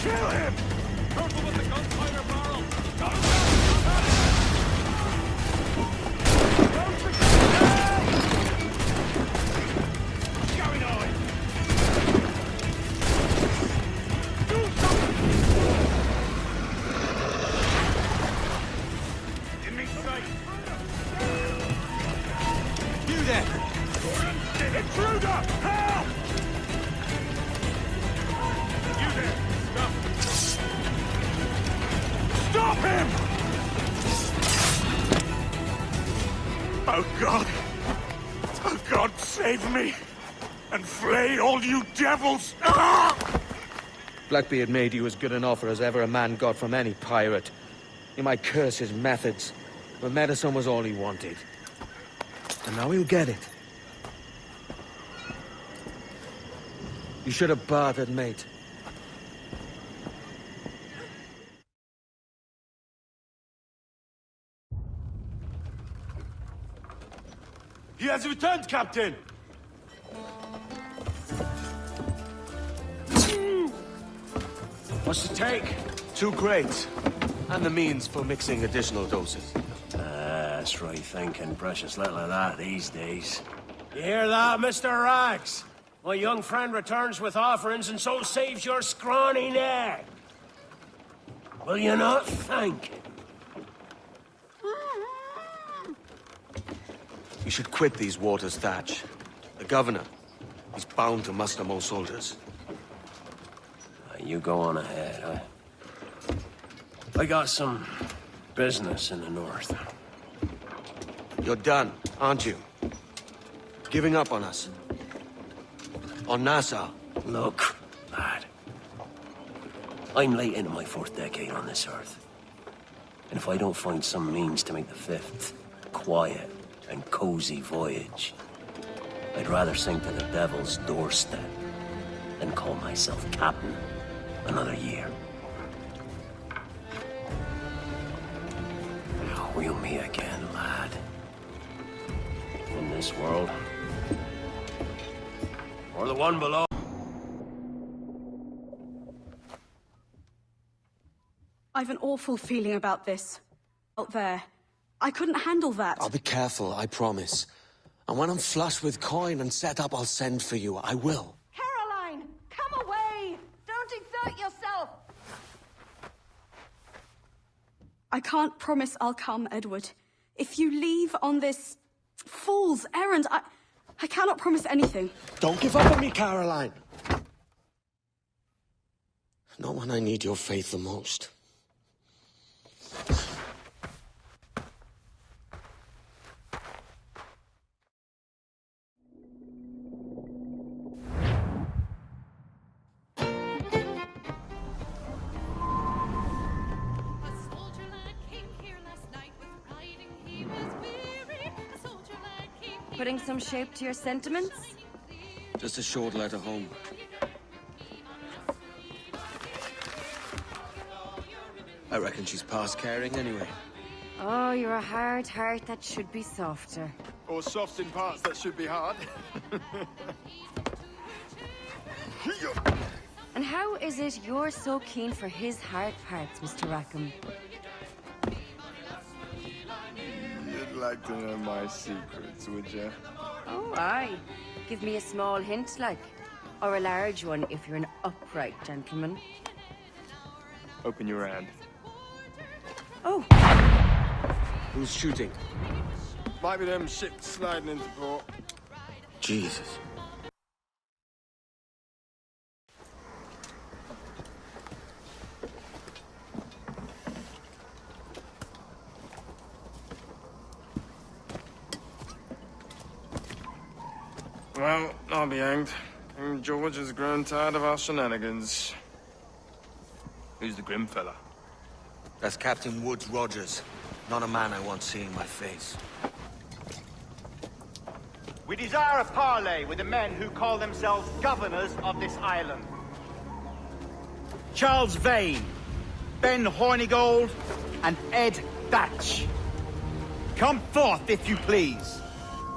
Kill him! Careful with the gunfire barrel! Got him! What's going on? Do something! Give me sight! You there! Intruder! Help! You there! Stop! Stop him! Oh God! Oh God, save me! And flay all you devils! Ah! Blackbeard made you as good an offer as ever a man got from any pirate. You might curse his methods, but medicine was all he wanted. And now he'll get it. You should have bartered, mate. He has returned, Captain! What's the take? 2 crates. And the means for mixing additional doses. That's right thinking. Precious little of that these days. You hear that, Mr. Rags? My young friend returns with offerings and so saves your scrawny neck. Will you not thank him? You should quit these waters, Thatch. The governor, he's bound to muster more soldiers. You go on ahead. I got some business in the north. You're done, aren't you? Giving up on us? On Nassau? Look, lad. I'm late into my 4th decade on this earth. And if I don't find some means to make the 5th quiet and cozy voyage, I'd rather sink to the devil's doorstep than call myself captain another year. We'll meet again, lad. In this world. Or the one below. I've an awful feeling about this. Out there. I couldn't handle that. I'll be careful, I promise. And when I'm flush with coin and set up, I'll send for you. I will. Caroline! Come away! Don't exert yourself! I can't promise I'll come, Edward. If you leave on this fool's errand, I cannot promise anything. Don't give up on me, Caroline! Not when I need your faith the most. Putting some shape to your sentiments? Just a short letter home. I reckon she's past caring anyway. Oh, you're a hard heart that should be softer. Or soft in parts that should be hard. And how is it you're so keen for his hard parts, Mr. Rackham? You'd like to know my secrets, would you? Oh, aye. Give me a small hint, like. Or a large one, if you're an upright gentleman. Open your hand. Oh! Who's shooting? Might be them ships sliding into port. Jesus. Well, I'll be hanged. King George has grown tired of our shenanigans. Who's the grim fella? That's Captain Woods Rogers. Not a man I want seeing my face. We desire a parley with the men who call themselves governors of this island. Charles Vane, Ben Hornigold, and Ed Thatch. Come forth, if you please.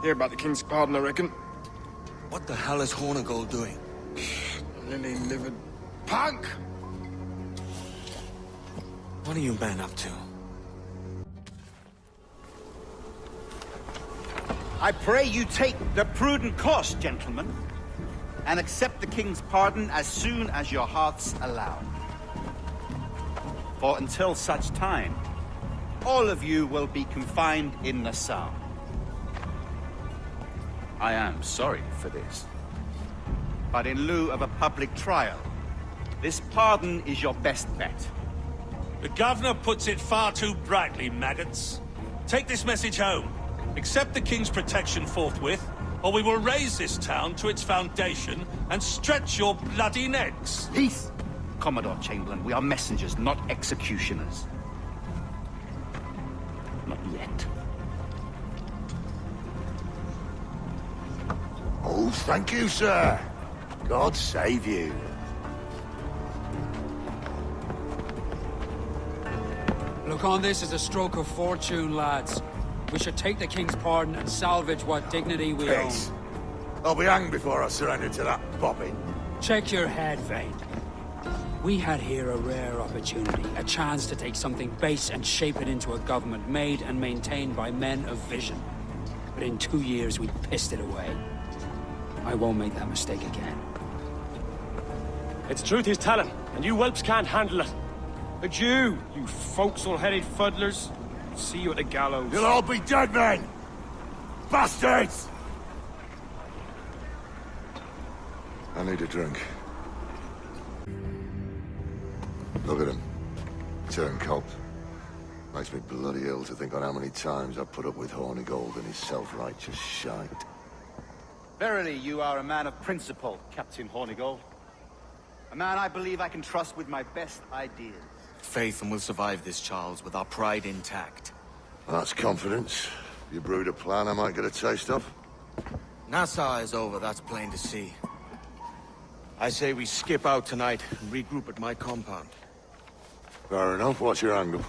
Hear about the king's pardon, I reckon. What the hell is Hornigold doing? Lily livered punk! What are you men up to? I pray you take the prudent course, gentlemen, and accept the king's pardon as soon as your hearts allow. For until such time, all of you will be confined in Nassau. I am sorry for this, but in lieu of a public trial, this pardon is your best bet. The governor puts it far too brightly, maggots. Take this message home. Accept the king's protection forthwith, or we will raise this town to its foundation and stretch your bloody necks. Peace! Commodore Chamberlain, we are messengers, not executioners. Not yet. Oh, thank you, sir. God save you. Look on this as a stroke of fortune, lads. We should take the king's pardon and salvage what dignity we Peace. I'll be hanged before I surrender to that bobbin. own. Check your head, Vane. We had here a rare opportunity, a chance to take something base and shape it into a government made and maintained by men of vision. But in 2 years, we pissed it away. I won't make that mistake again. It's truth he's telling, and you whelps can't handle it. Adieu, you forecastle-headed fuddlers. See you at the gallows. You'll all be dead men! Bastards! I need a drink. Look at him. Turncoat. Makes me bloody ill to think on how many times I've put up with Hornigold and his self-righteous shite. Verily, you are a man of principle, Captain Hornigold. A man I believe I can trust with my best ideas. Faith, and we'll survive this, Charles, with our pride intact. That's confidence. You brewed a plan I might get a taste of? Nassau is over, that's plain to see. I say we skip out tonight and regroup at my compound. Fair enough. What's your angle?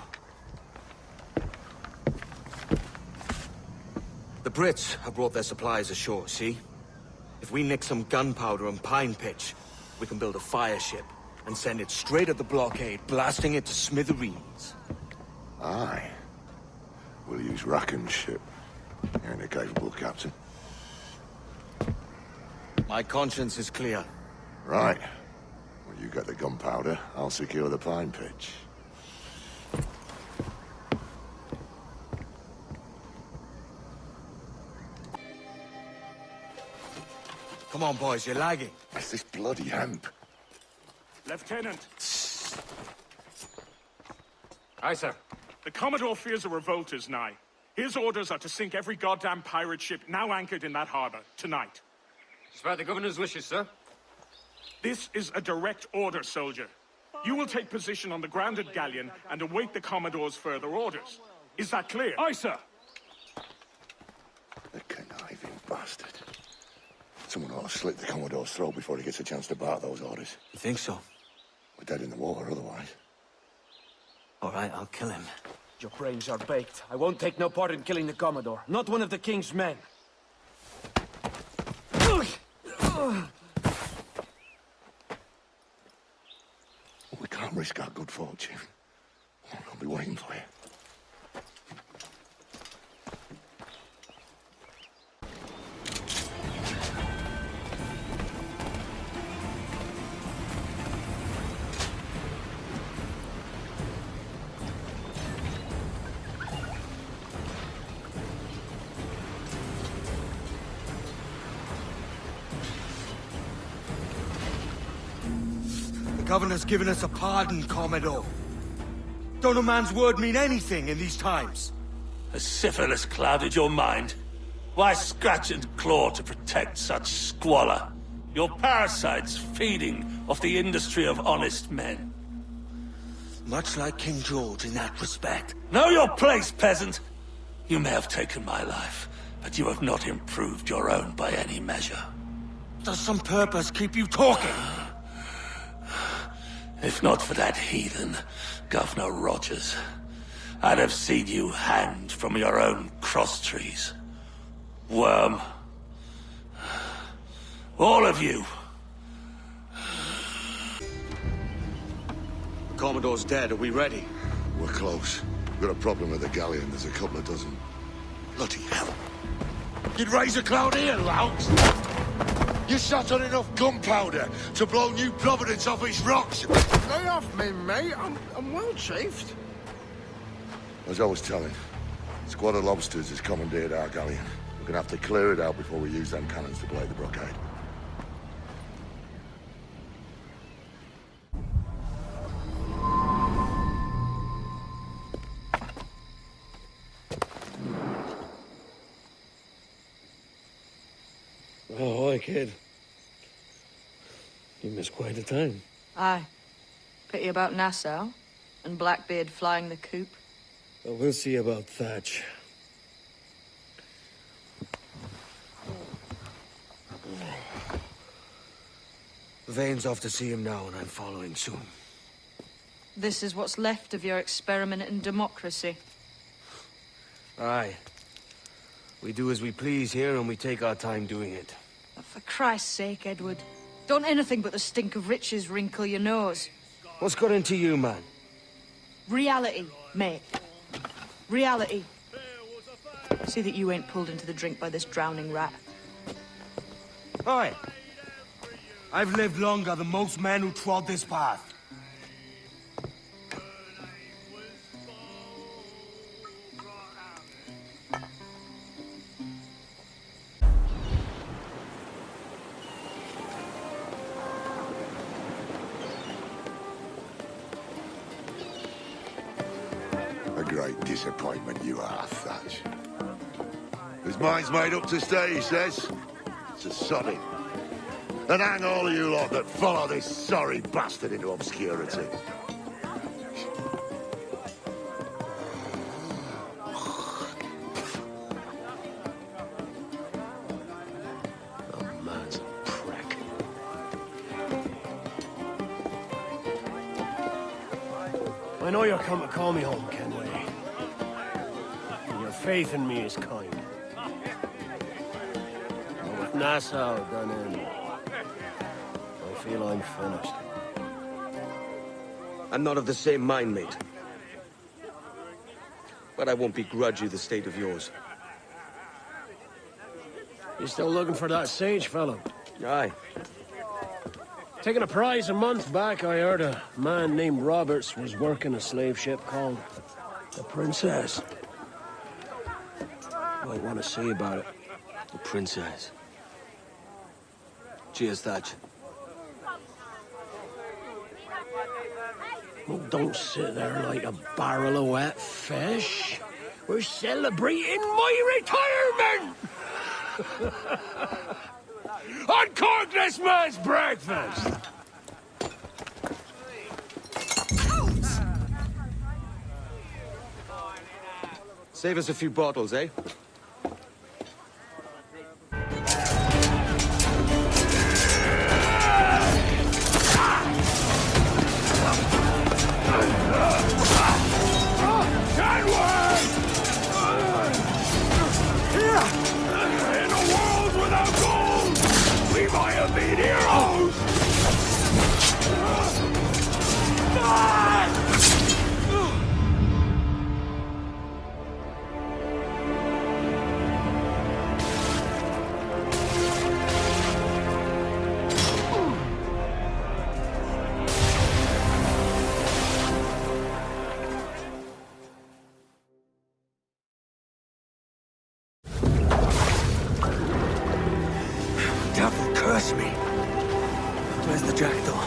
The Brits have brought their supplies ashore, see? If we nick some gunpowder and pine pitch, we can build a fire ship and send it straight at the blockade, blasting it to smithereens. Aye. We'll use Racken's ship. You're a capable captain. My conscience is clear. Right. Well, you get the gunpowder, I'll secure the pine pitch. Come on, boys, you're lagging. That's this bloody hemp. Lieutenant. Aye, sir. The Commodore fears a revolt is nigh. His orders are to sink every goddamn pirate ship now anchored in that harbor, tonight. It's by the governor's wishes, sir. This is a direct order, soldier. You will take position on the grounded galleon and await the Commodore's further orders. Is that clear? Aye, sir. The conniving bastard. Someone ought to slit the Commodore's throat before he gets a chance to bark those orders. You think so? We're dead in the water otherwise. All right, I'll kill him. Your brains are baked. I won't take no part in killing the Commodore. Not one of the King's men. We can't risk our good fortune. I'll be waiting for you. The governor's given us a pardon, Commodore. Don't a man's word mean anything in these times? Has syphilis clouded your mind? Why scratch and claw to protect such squalor? Your parasites feeding off the industry of honest men. Much like King George in that respect. Know your place, peasant! You may have taken my life, but you have not improved your own by any measure. Does some purpose keep you talking? If not for that heathen, Governor Rogers, I'd have seen you hanged from your own cross trees. Worm. All of you. The Commodore's dead. Are we ready? We're close. We've got a problem with the galleon. There's a couple of dozen. Bloody hell. You'd raise a cloud here, louts! You sat on enough gunpowder to blow New Providence off its rocks! Lay off me, mate. I'm well chafed. As I was telling, a squad of lobsters has commandeered our galleon. We're gonna have to clear it out before we use them cannons to blow the blockade. Oh, hi, kid. You missed quite a time. Aye. Pity about Nassau, and Blackbeard flying the coop. Well, we'll see about Thatch. Vane's off to see him now, and I'm following soon. This is what's left of your experiment in democracy. Aye. We do as we please here, and we take our time doing it. For Christ's sake, Edward. Don't anything but the stink of riches wrinkle your nose. What's got into you, man? Reality, mate. Reality. See that you ain't pulled into the drink by this drowning rat. Aye. I've lived longer than most men who trod this path. A great disappointment you are, Thatch. His mind's made up to stay, he says. It's a sodding. And hang all of you lot that follow this sorry bastard into obscurity. Oh, man's a prick. I know you're come to call me home, Kenway. And your faith in me is kind. But with Nassau done in, I feel I'm finished. I'm not of the same mind, mate. But I won't begrudge you the state of yours. You still looking for that sage fellow? Aye. Taking a prize a month back, I heard a man named Roberts was working a slave ship called the Princess. Might want to see about it. The Princess. Cheers, Thatch. Well, don't sit there like a barrel of wet fish. We're celebrating my retirement! Uncork this man's breakfast! Save us a few bottles, eh? Devil curse me. Where's the jackdaw?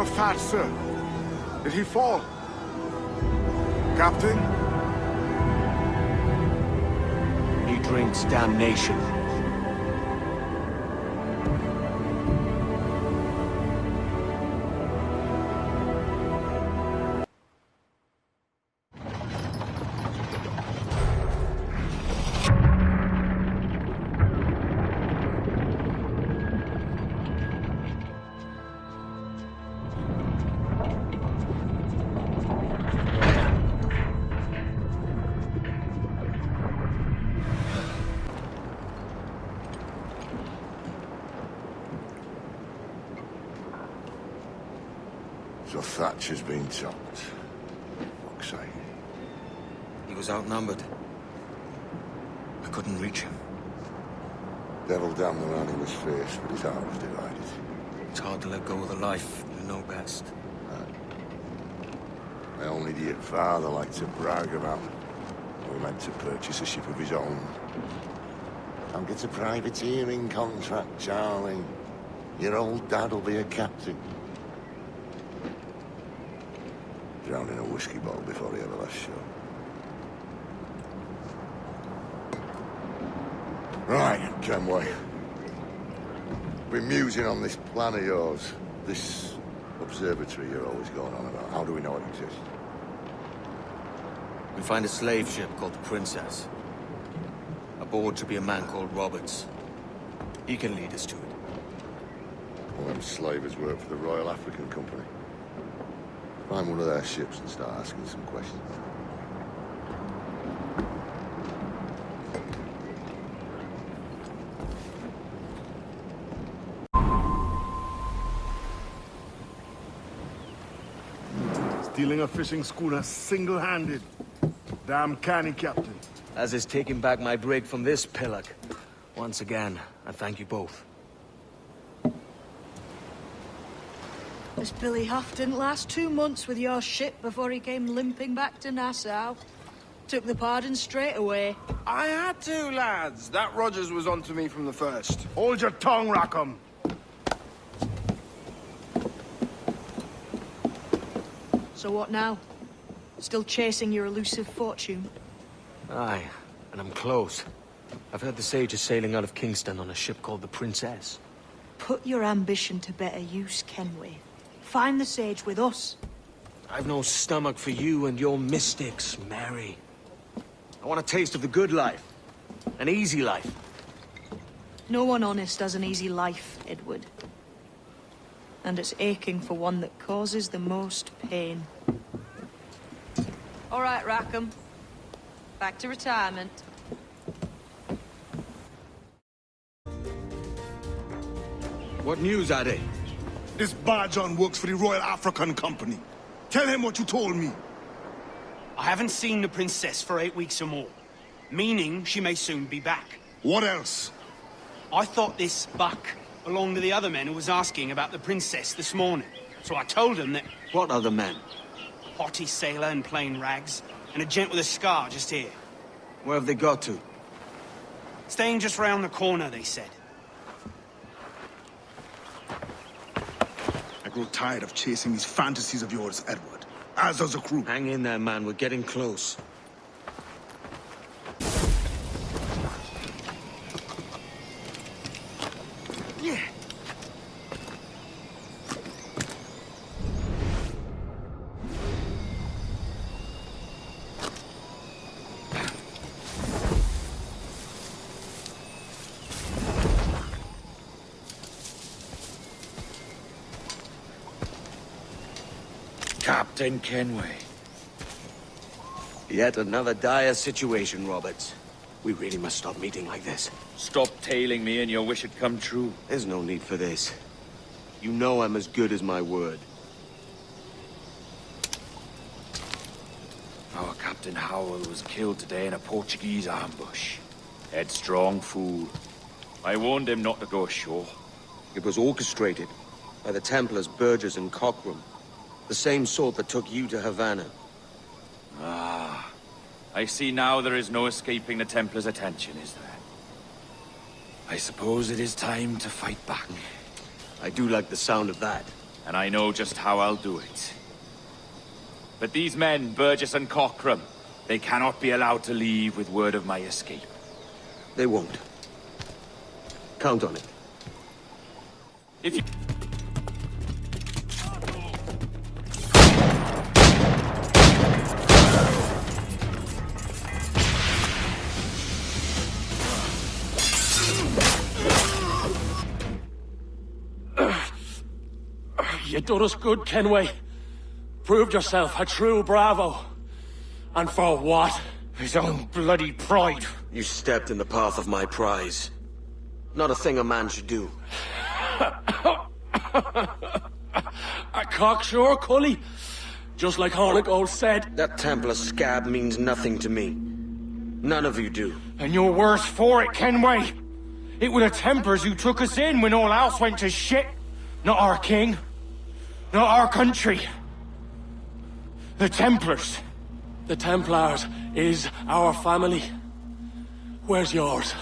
of Thatch, sir. Did he fall? Captain? He drinks damnation. So Thatch has been topped. Fuck's sake. He was outnumbered. I couldn't reach him. Devil damn the man, he was fierce, but his heart was divided. It's hard to let go of the life you know best. My own idiot father liked to brag about how he meant to purchase a ship of his own. I'll get a privateering contract, Charlie. Your old dad'll be a captain. Drowned in a whiskey bottle before he ever left shore. Right, Kenway. Been musing on this plan of yours. This observatory you're always going on about. How do we know it exists? We find a slave ship called the Princess. Aboard should be a man called Roberts. He can lead us to it. All them slavers work for the Royal African Company. Find one of their ships and start asking some questions. Stealing a fishing schooner single-handed. Damn canny, Captain. As is taking back my brig from this pillock. Once again, I thank you both. This Billy Huff didn't last 2 months with your ship before he came limping back to Nassau. Took the pardon straight away. I had to, lads. That Rogers was onto me from the first. Hold your tongue, Rackham. So what now? Still chasing your elusive fortune? Aye, and I'm close. I've heard the Sage is sailing out of Kingston on a ship called the Princess. Put your ambition to better use, Kenway. Find the Sage with us. I've no stomach for you and your mystics, Mary. I want a taste of the good life. An easy life. No one honest has an easy life, Edward. And it's aching for one that causes the most pain. All right, Rackham. Back to retirement. What news, Ade? This Barjon works for the Royal African Company. Tell him what you told me. I haven't seen the princess for 8 weeks or more, meaning she may soon be back. What else? I thought this buck belonged to the other men who was asking about the princess this morning. So I told him that... What other men? A haughty sailor in plain rags, and a gent with a scar just here. Where have they got to? Staying just round the corner, they said. I grow tired of chasing these fantasies of yours, Edward. As does the crew. Hang in there, man. We're getting close. Yeah. Captain Kenway. Yet another dire situation, Roberts. We really must stop meeting like this. Stop tailing me and your wish had come true. There's no need for this. You know I'm as good as my word. Our Captain Howell was killed today in a Portuguese ambush. Headstrong fool. I warned him not to go ashore. It was orchestrated by the Templars Burgess and Cockram. The same sort that took you to Havana. Ah, I see now there is no escaping the Templars' attention, is there? I suppose it is time to fight back. I do like the sound of that. and I know just how I'll do it. But these men, Burgess and Cockram, they cannot be allowed to leave with word of my escape. They won't. Count on it. If you... You done us good, Kenway. Proved yourself a true bravo. And for what? His own bloody pride. You stepped in the path of my prize. Not a thing a man should do. A cocksure, Cully. Just like Hornigold said. That Templar scab means nothing to me. None of you do. And you're worse for it, Kenway. It were the Templars who took us in when all else went to shit. Not our king. Not our country. The Templars. The Templars is our family. Where's yours?